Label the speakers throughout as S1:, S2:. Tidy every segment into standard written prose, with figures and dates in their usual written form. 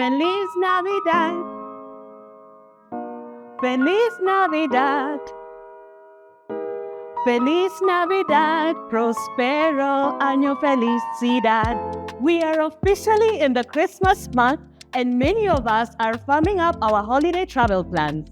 S1: Feliz Navidad. Feliz Navidad. Feliz Navidad. Prospero año felicidad. We are officially in the Christmas month, and many of us are firming up our holiday travel plans.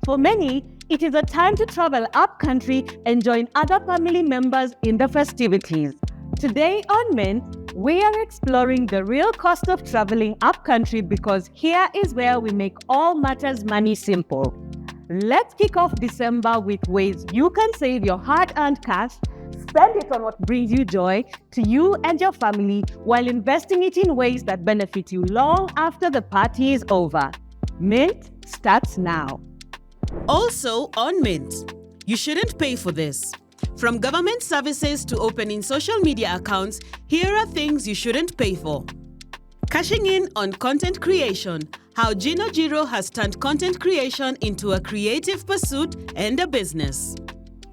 S1: For many, it is a time to travel upcountry and join other family members in the festivities. Today on Mint, we are exploring the real cost of traveling upcountry because here is where we make all matters money simple. Let's kick off December with ways you can save your hard-earned cash, spend it on what brings you joy to you and your family while investing it in ways that benefit you long after the party is over. Mint starts now.
S2: Also on Mint, you shouldn't pay for this. From government services to opening social media accounts, here are things you shouldn't pay for. Cashing in on content creation, how Gino Giro has turned content creation into a creative pursuit and a business.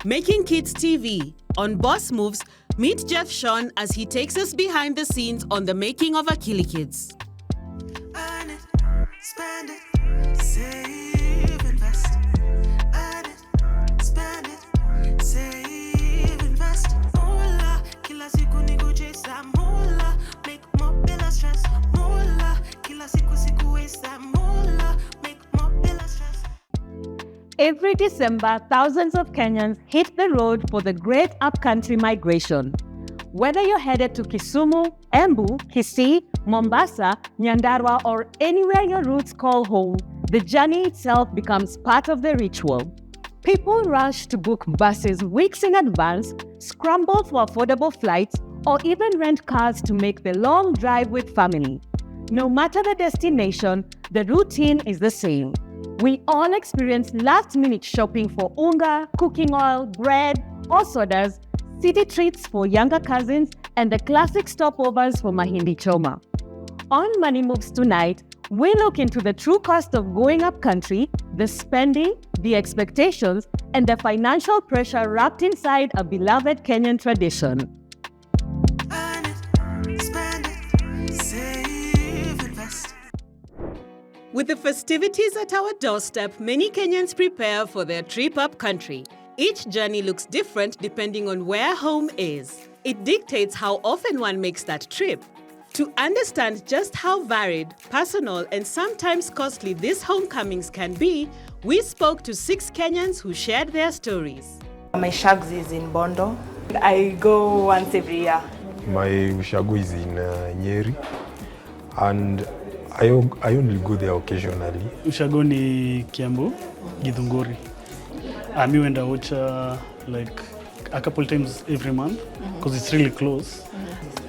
S2: Making Kids TV. On Boss Moves, meet Jeff Sean as he takes us behind the scenes on the making of Akili Kids.
S3: Earn it, spend it, save, invest. Earn it, spend it, save, invest. Mola, kila siku niko chesa. Mola, make more bila stress. Mola, kila siku wesa. Mola, make more bila stress.
S1: Every December, thousands of Kenyans hit the road for the great upcountry migration. Whether you're headed to Kisumu, Embu, Kisii, Mombasa, Nyandarua, or anywhere your roots call home, the journey itself becomes part of the ritual. People rush to book buses weeks in advance, scramble for affordable flights, or even rent cars to make the long drive with family. No matter the destination, the routine is the same. We all experience last-minute shopping for unga, cooking oil, bread, or sodas, city treats for younger cousins, and the classic stopovers for mahindi choma. On Money Moves tonight, we look into the true cost of going upcountry, the spending, the expectations, and the financial pressure wrapped inside a beloved Kenyan tradition.
S3: Earn it, spend it, save, invest.
S2: With the festivities at our doorstep, many Kenyans prepare for their trip upcountry. Each journey looks different depending on where home is. It dictates how often one makes that trip. To understand just how varied, personal, and sometimes costly these homecomings can be, we spoke to 6 Kenyans who shared their stories.
S4: My shags is in Bondo. I go once every year.
S5: My ushago is in Nyeri, and I only go there occasionally.
S6: Ushago ni Kiambu, Githunguri. Mi wenda Ocha like a couple times every month because it's really close.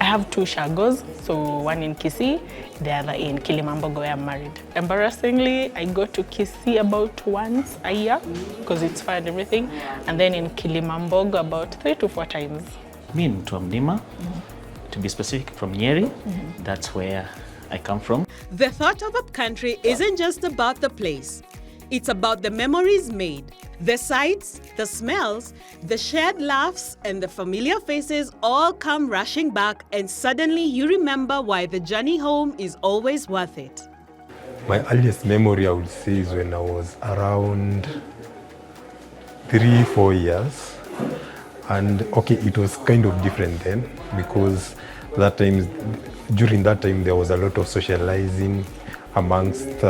S7: I have 2 shagos, so one in Kisii, the other in Kilimambogo where I'm married. Embarrassingly, I go to Kisii about once a year because it's far and everything, and then in Kilimambogo about 3 to 4 times.
S8: Me in Mlima, to be specific, from Nyeri, that's where I come from.
S2: The thought of upcountry isn't just about the place. It's about the memories made. The sights, the smells, the shared laughs, and the familiar faces all come rushing back, and suddenly you remember why the journey home is always worth it.
S5: My earliest memory, I would say, is when I was around 3-4 years. And okay, it was kind of different then because during that time there was a lot of socializing amongst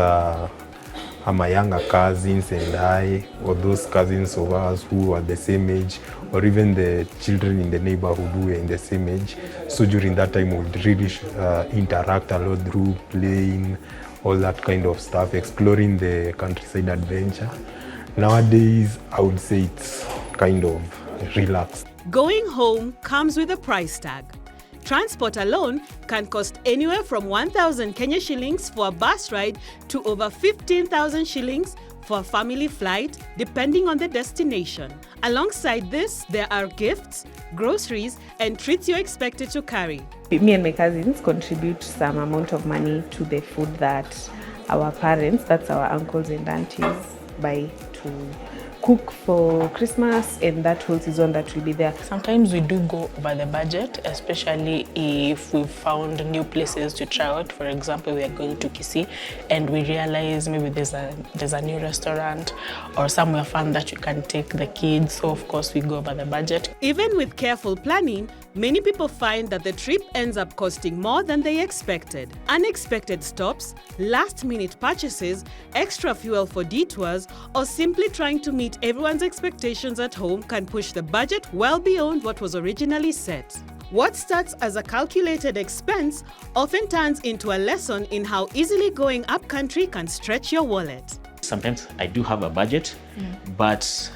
S5: my younger cousins and I, or those cousins of us who are the same age, or even the children in the neighborhood who were in the same age. So during that time, we would really interact a lot through playing, all that kind of stuff, exploring the countryside adventure. Nowadays, I would say it's kind of relaxed.
S2: Going home comes with a price tag. Transport alone can cost anywhere from 1,000 Kenya shillings for a bus ride to over 15,000 shillings for a family flight, depending on the destination. Alongside this, there are gifts, groceries, and treats you're expected to carry.
S4: Me and my cousins contribute some amount of money to the food that our parents, that's our uncles and aunties, buy to cook for Christmas and that whole season that will be there.
S7: Sometimes we do go over the budget, especially if we've found new places to try out. For example, we are going to Kisii and we realize maybe there's a new restaurant or somewhere fun that you can take the kids. So of course we go over the budget.
S2: Even with careful planning, many people find that the trip ends up costing more than they expected. Unexpected stops, last-minute purchases, extra fuel for detours, or simply trying to meet everyone's expectations at home can push the budget well beyond what was originally set. What starts as a calculated expense often turns into a lesson in how easily going upcountry can stretch your wallet.
S8: Sometimes I do have a budget, but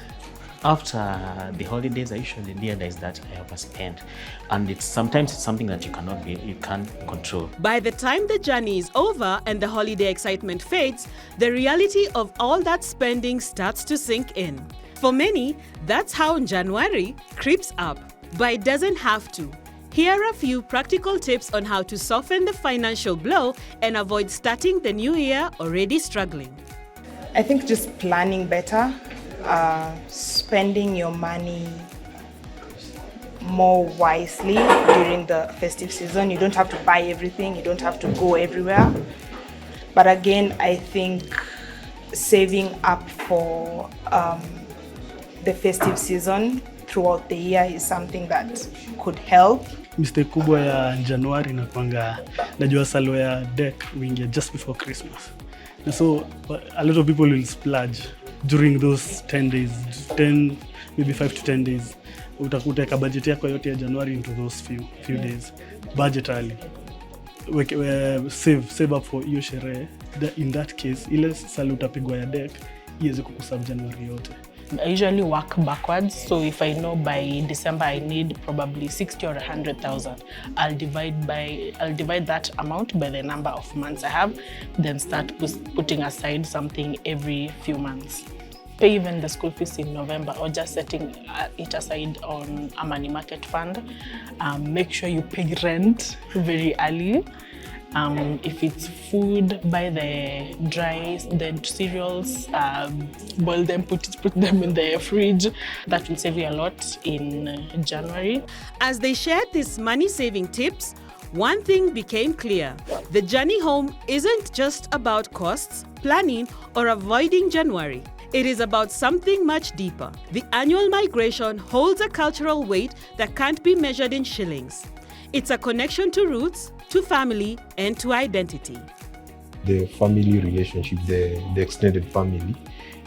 S8: after the holidays, I usually realize that I overspend, and sometimes it's something that you can't control.
S2: By the time the journey is over and the holiday excitement fades, the reality of all that spending starts to sink in. For many, that's how January creeps up, but it doesn't have to. Here are a few practical tips on how to soften the financial blow and avoid starting the new year already struggling.
S4: I think just planning better, spending your money more wisely during the festive season. You don't have to buy everything, you don't have to go everywhere. But again, I think saving up for the festive season throughout the year is something that could help.
S6: Mistake kubwa ya Januari inakuanga najua salo ya deck wingia just before Christmas. And so a lot of people will splurge during those 10 days, maybe 5 to 10 days. Utakuteka budget yako yote ya January into those few days. Budget early. Save up for hiyo sherehe. In that case, ile salo utapigwa ya deck iweze kukuserve January yote.
S7: I usually work backwards, so if I know by December I need probably 60 or 100,000, I'll divide that amount by the number of months I have, then start putting aside something every few months. Pay even the school fees in November, or just setting it aside on a money market fund. Make sure you pay rent very early. If it's food, buy the cereals, boil them, put them in the fridge. That will save you a lot in January.
S2: As they shared these money-saving tips, one thing became clear. The journey home isn't just about costs, planning, or avoiding January. It is about something much deeper. The annual migration holds a cultural weight that can't be measured in shillings. It's a connection to roots, to family, and to identity.
S5: The family relationship, the extended family,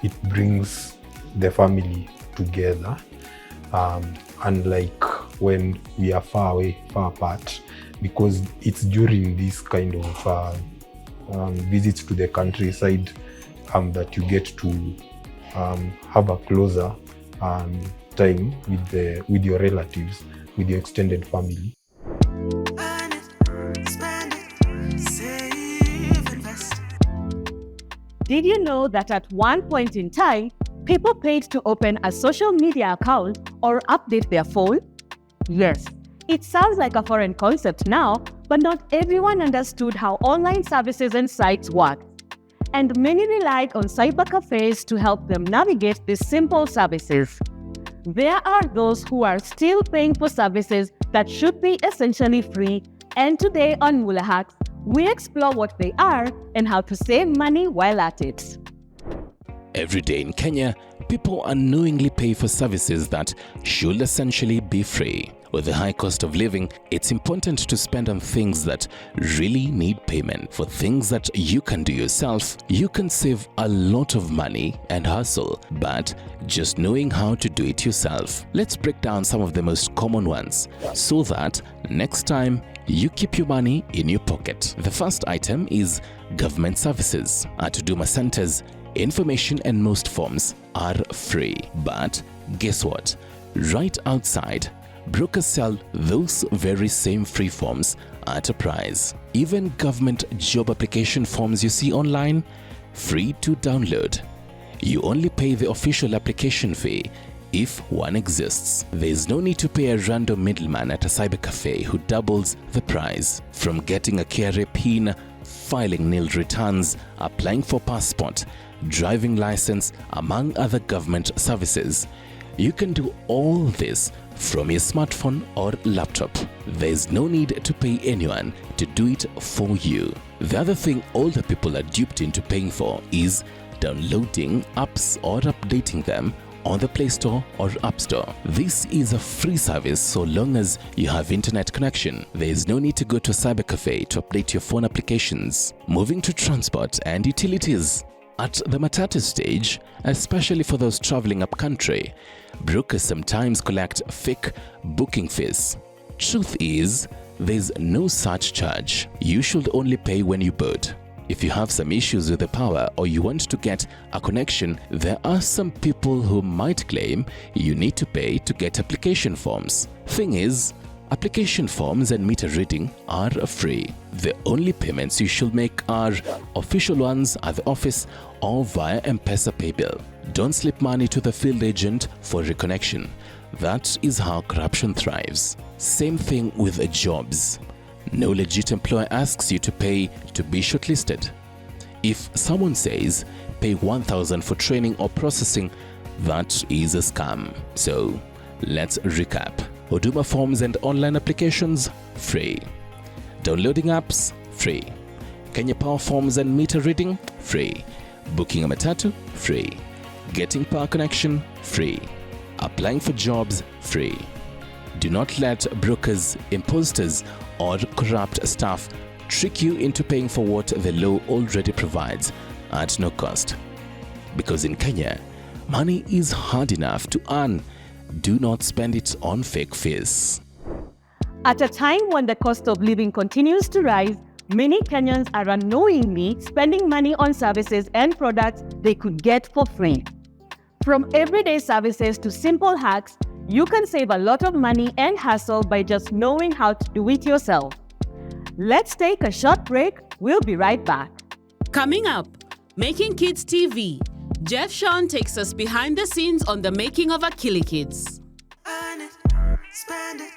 S5: it brings the family together. Unlike when we are far away, far apart, because it's during this kind of visits to the countryside that you get to have a closer time with your relatives, with your extended family.
S1: Did you know that at one point in time, people paid to open a social media account or update their phone? Yes, it sounds like a foreign concept now, but not everyone understood how online services and sites work. And many relied on cyber cafes to help them navigate these simple services. There are those who are still paying for services that should be essentially free, and today on Mula Hacks, we explore what they are and how to save money while at it.
S9: Every day in Kenya, people unknowingly pay for services that should essentially be free. With the high cost of living, it's important to spend on things that really need payment. For things that you can do yourself, you can save a lot of money and hustle, but just knowing how to do it yourself. Let's break down some of the most common ones so that next time you keep your money in your pocket. The first item is government services. At Huduma centers, information and most forms are free. But guess what? Right outside, brokers sell those very same free forms at a price. Even government job application forms you see online, free to download. You only pay the official application fee if one exists. There is no need to pay a random middleman at a cyber cafe who doubles the price. From getting a KRA PIN, filing nil returns, applying for passport, driving license, among other government services. You can do all this from your smartphone or laptop. There's no need to pay anyone to do it for you. The other thing older people are duped into paying for is downloading apps or updating them on the Play Store or App Store. This is a free service so long as you have internet connection. There is no need to go to a cyber cafe to update your phone applications. Moving to transport and utilities. At the matatu stage, especially for those traveling upcountry, brokers sometimes collect fake booking fees. Truth is, there's no such charge. You should only pay when you board. If you have some issues with the power or you want to get a connection, there are some people who might claim you need to pay to get application forms. Thing is, application forms and meter reading are free. The only payments you should make are official ones at the office or via M-Pesa paybill. Don't slip money to the field agent for reconnection. That is how corruption thrives. Same thing with jobs. No legit employer asks you to pay to be shortlisted. If someone says pay 1,000 for training or processing, that is a scam. So let's recap. Huduma forms and online applications, free. Downloading apps, free. Kenya Power forms and meter reading, free. Booking a matatu, free. Getting power connection, free. Applying for jobs, free. Do not let brokers, imposters, or corrupt staff trick you into paying for what the law already provides at no cost. Because in Kenya, money is hard enough to earn. Do not spend it on fake fees.
S1: At a time when the cost of living continues to rise, many Kenyans are unknowingly spending money on services and products they could get for free. From everyday services to simple hacks, you can save a lot of money and hassle by just knowing how to do it yourself. Let's take a short break. We'll be right back.
S2: Coming up, Making Kids TV. Jeff Sean takes us behind the scenes on the making of Akili Kids.
S3: Earn it, spend it,